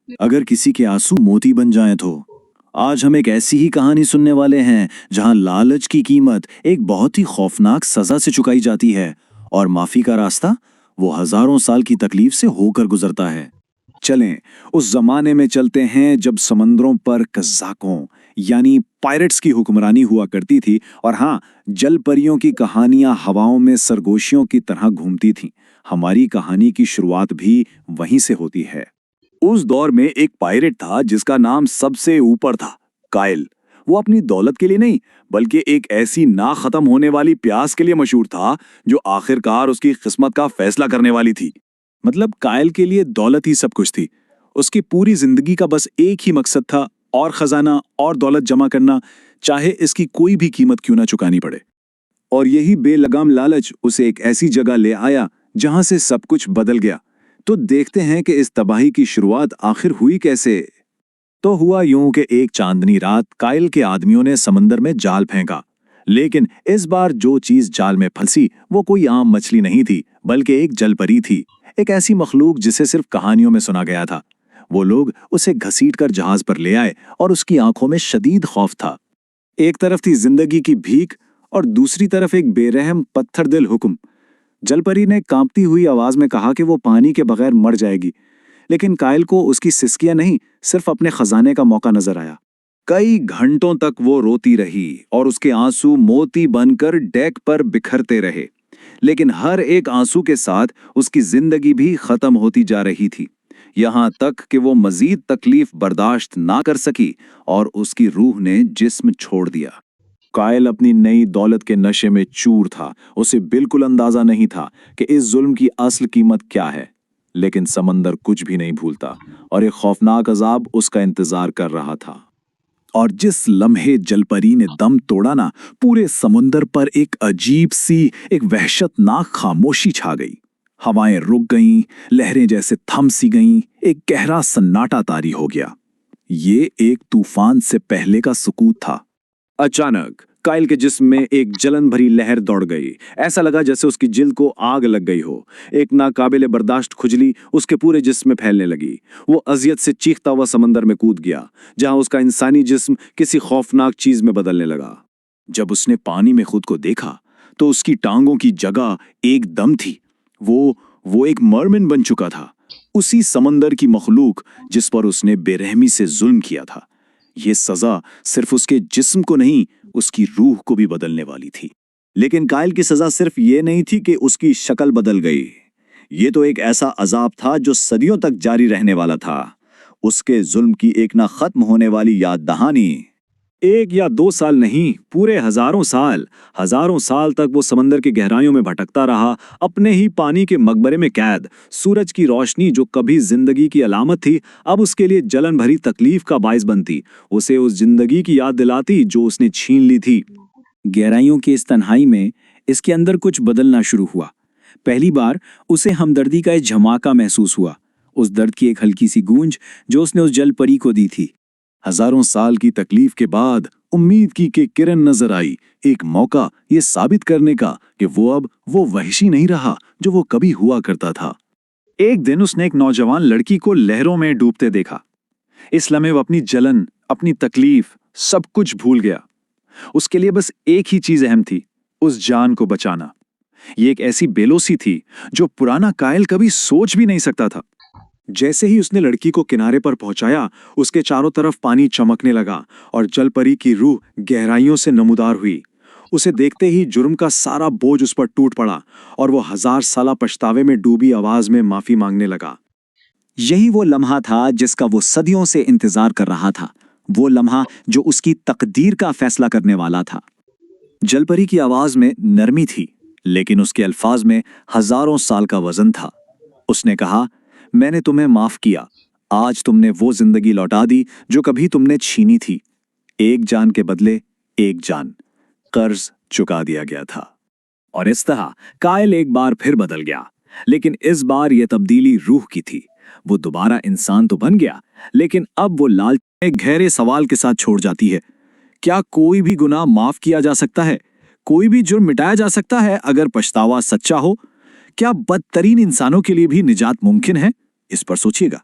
अगर किसी के आंसू मोती बन जाएं तो आज हम एक ऐसी ही कहानी सुनने वाले हैं जहां लालच की कीमत एक बहुत ही खौफनाक सजा से चुकाई जाती है और माफी का रास्ता वो हजारों साल की तकलीफ से होकर गुजरता है। चलें उस जमाने में चलते हैं जब समंदरों पर कज़ाकों यानी पायरेट्स की हुक्मरानी हुआ करती थी और हाँ, जल परियों की कहानियां हवाओं में सरगोशियों की तरह घूमती थीं। हमारी कहानी की शुरुआत भी वहीं से होती है। उस दौर में एक पायरेट था जिसका नाम सबसे ऊपर था, कायल। वो अपनी दौलत के लिए नहीं बल्कि एक ऐसी ना खत्म होने वाली प्यास के लिए मशहूर था जो आखिरकार उसकी किस्मत का फैसला करने वाली थी। मतलब कायल के लिए दौलत ही सब कुछ थी। उसकी पूरी जिंदगी का बस एक ही मकसद था, और खजाना और दौलत जमा करना, चाहे इसकी कोई भी कीमत क्यों ना चुकानी पड़े। और यही बेलगाम लालच उसे एक ऐसी जगह ले आया जहां से सब कुछ बदल गया। तो देखते हैं कि इस तबाही की शुरुआत आखिर हुई कैसे। तो हुआ यूं कि एक चांदनी रात कायल के आदमियों ने समंदर में जाल फेंका। लेकिन इस बार जो चीज जाल में फंसी वो कोई आम मछली नहीं थी बल्कि एक जलपरी थी। एक ऐसी मखलूक जिसे सिर्फ कहानियों में सुना गया था। वो लोग उसे घसीटकर जहाज पर ले आए और उसकी आंखों में शदीद खौफ था। एक तरफ थी जिंदगी की भीख और दूसरी तरफ एक बेरहम पत्थर दिल हुक्म। जलपरी ने कांपती हुई आवाज में कहा कि वो पानी के बगैर मर जाएगी, लेकिन कायल को उसकी सिसकियां नहीं, सिर्फ अपने खजाने का मौका नजर आया। कई घंटों तक वो रोती रही और उसके आंसू मोती बनकर डेक पर बिखरते रहे। लेकिन हर एक आंसू के साथ उसकी जिंदगी भी खत्म होती जा रही थी, यहां तक कि वो मजीद तकलीफ बर्दाश्त ना कर सकी और उसकी रूह ने जिस्म छोड़ दिया। कायल अपनी नई दौलत के नशे में चूर था। उसे बिल्कुल अंदाजा नहीं था कि इस जुल्म की असल कीमत क्या है। लेकिन समंदर कुछ भी नहीं भूलता और एक खौफनाक अजाब उसका इंतजार कर रहा था। और जिस लम्हे जलपरी ने दम तोड़ा ना, पूरे समुंदर पर एक अजीब सी, एक वहशतनाक खामोशी छा गई। हवाएं रुक गईं, लहरें जैसे थम सी गईं, एक गहरा सन्नाटा तारी हो गया। ये एक तूफान से पहले का सुकूत था। अचानक कायल के जिस्म में एक जलन भरी लहर दौड़ गई। ऐसा लगा जैसे उसकी जिल्द को आग लग गई हो। एक नाकाबिले बर्दाश्त खुजली उसके पूरे जिस्म में फैलने लगी। वो अजियत से चीखता हुआ समंदर में कूद गया, जहां उसका इंसानी जिस्म किसी खौफनाक चीज में बदलने लगा। जब उसने पानी में खुद को देखा तो उसकी टांगों की जगह एक दम थी। वो एक मरमिन बन चुका था, उसी समंदर की मखलूक जिस पर उसने बेरहमी से जुल्म किया था। ये सजा सिर्फ उसके जिस्म को नहीं, उसकी रूह को भी बदलने वाली थी। लेकिन कायल की सजा सिर्फ ये नहीं थी कि उसकी शक्ल बदल गई। ये तो एक ऐसा अजाब था जो सदियों तक जारी रहने वाला था। उसके जुल्म की एक ना खत्म होने वाली याद दहानी। 1 या 2 साल नहीं, पूरे हजारों साल तक वो समंदर की गहराइयों में भटकता रहा, अपने ही पानी के मकबरे में कैद। सूरज की रोशनी जो कभी जिंदगी की अलामत थी, अब उसके लिए जलन भरी तकलीफ का बाइस बनती। उसे उस जिंदगी की याद दिलाती जो उसने छीन ली थी। गहराइयों की इस तन्हाई में इसके अंदर कुछ बदलना शुरू हुआ। पहली बार उसे हमदर्दी का एक झमाका महसूस हुआ, उस दर्द की एक हल्की सी गूंज जो उसने उस जल परी को दी थी। हजारों साल की तकलीफ के बाद उम्मीद की किरण नजर आई, एक मौका ये साबित करने का कि वो अब वो वहशी नहीं रहा जो वो कभी हुआ करता था। एक दिन उसने एक नौजवान लड़की को लहरों में डूबते देखा। इस लम्हे वो अपनी जलन, अपनी तकलीफ, सब कुछ भूल गया। उसके लिए बस एक ही चीज अहम थी, उस जान को बचाना। ये एक ऐसी बेलोसी थी जो पुराना कायल कभी सोच भी नहीं सकता था। जैसे ही उसने लड़की को किनारे पर पहुंचाया, उसके चारों तरफ पानी चमकने लगा और जलपरी की रूह गहराइयों से नमूदार हुई। उसे देखते ही जुर्म का सारा बोझ उस पर टूट पड़ा और वो 1000 साला पछतावे में डूबी आवाज में माफी मांगने लगा। यही वो लम्हा था जिसका वो सदियों से इंतजार कर रहा था, वो लम्हा जो उसकी तकदीर का फैसला करने वाला था। जलपरी की आवाज में नरमी थी, लेकिन उसके अल्फाज में हजारों साल का वजन था। उसने कहा, मैंने तुम्हें माफ किया। आज तुमने वो जिंदगी लौटा दी जो कभी तुमने छीनी थी। एक जान के बदले एक जान, कर्ज चुका दिया गया था। और इस तरह कायल एक बार फिर बदल गया, लेकिन इस बार यह तब्दीली रूह की थी। वो दोबारा इंसान तो बन गया, लेकिन अब वो लालच एक गहरे सवाल के साथ छोड़ जाती है। क्या कोई भी गुनाह माफ किया जा सकता है? कोई भी जुर्म मिटाया जा सकता है अगर पछतावा सच्चा हो? क्या बदतरीन इंसानों के लिए भी निजात मुमकिन है? इस पर सोचिएगा।